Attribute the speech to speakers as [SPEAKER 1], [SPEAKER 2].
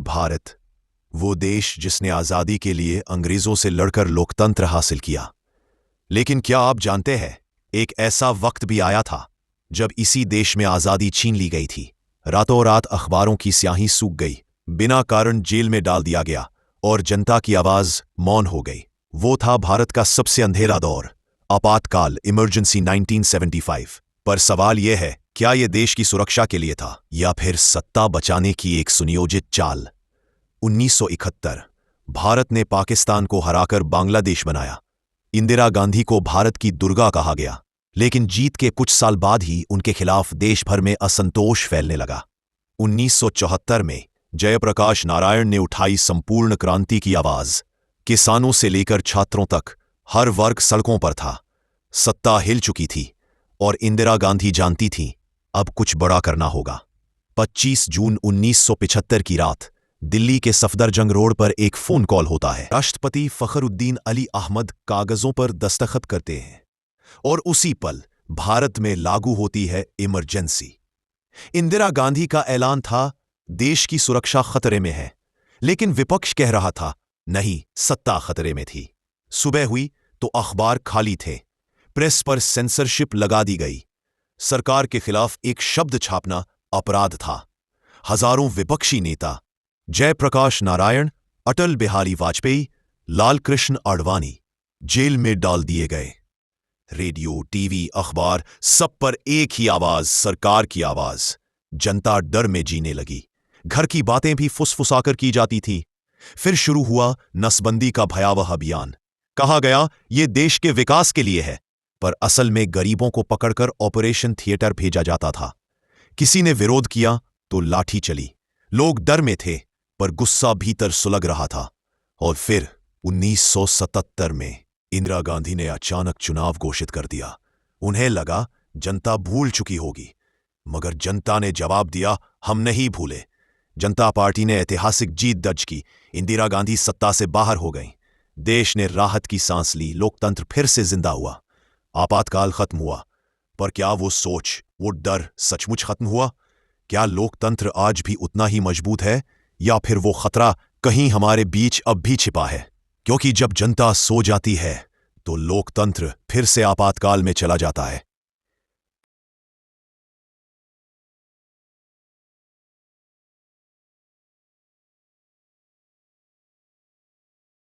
[SPEAKER 1] भारत, वो देश जिसने आज़ादी के लिए अंग्रेज़ों से लड़कर लोकतंत्र हासिल किया। लेकिन क्या आप जानते हैं, एक ऐसा वक्त भी आया था जब इसी देश में आज़ादी छीन ली गई थी। रातों रात अखबारों की स्याही सूख गई, बिना कारण जेल में डाल दिया गया और जनता की आवाज़ मौन हो गई। वो था भारत का सबसे अंधेरा दौर, आपातकाल, इमरजेंसी 1975। पर सवाल यह है, क्या यह देश की सुरक्षा के लिए था या फिर सत्ता बचाने की एक सुनियोजित चाल? 1971 भारत ने पाकिस्तान को हराकर बांग्लादेश बनाया। इंदिरा गांधी को भारत की दुर्गा कहा गया, लेकिन जीत के कुछ साल बाद ही उनके खिलाफ देश भर में असंतोष फैलने लगा। 1974 में जयप्रकाश नारायण ने उठाई संपूर्ण क्रांति की आवाज। किसानों से लेकर छात्रों तक हर वर्ग सड़कों पर था। सत्ता हिल चुकी थी और इंदिरा गांधी जानती थीं, अब कुछ बड़ा करना होगा। 25 जून 1975 की रात दिल्ली के सफदरजंग रोड पर एक फोन कॉल होता है। राष्ट्रपति फखरुद्दीन अली अहमद कागजों पर दस्तखत करते हैं और उसी पल भारत में लागू होती है इमरजेंसी। इंदिरा गांधी का ऐलान था, देश की सुरक्षा खतरे में है, लेकिन विपक्ष कह रहा था, नहीं, सत्ता खतरे में थी। सुबह हुई तो अखबार खाली थे, प्रेस पर सेंसरशिप लगा दी गई। सरकार के खिलाफ एक शब्द छापना अपराध था। हजारों विपक्षी नेता, जयप्रकाश नारायण, अटल बिहारी वाजपेयी, लाल कृष्ण आडवाणी, जेल में डाल दिए गए। रेडियो, टीवी, अखबार, सब पर एक ही आवाज, सरकार की आवाज। जनता डर में जीने लगी। घर की बातें भी फुसफुसाकर की जाती थी। फिर शुरू हुआ नसबंदी का भयावह अभियान। कहा गया, ये देश के विकास के लिए है, पर असल में गरीबों को पकड़कर ऑपरेशन थिएटर भेजा जाता था। किसी ने विरोध किया तो लाठी चली। लोग डर में थे, पर गुस्सा भीतर सुलग रहा था। और फिर 1977 में इंदिरा गांधी ने अचानक चुनाव घोषित कर दिया। उन्हें लगा जनता भूल चुकी होगी, मगर जनता ने जवाब दिया, हम नहीं भूले। जनता पार्टी ने ऐतिहासिक जीत दर्ज की। इंदिरा गांधी सत्ता से बाहर हो गईं। देश ने राहत की सांस ली, लोकतंत्र फिर से जिंदा हुआ। आपातकाल खत्म हुआ, पर क्या वो सोच, वो डर सचमुच खत्म हुआ? क्या लोकतंत्र आज भी उतना ही मजबूत है, या फिर वो खतरा कहीं हमारे बीच अब भी छिपा है? क्योंकि जब जनता सो जाती है तो लोकतंत्र फिर से आपातकाल में चला जाता है।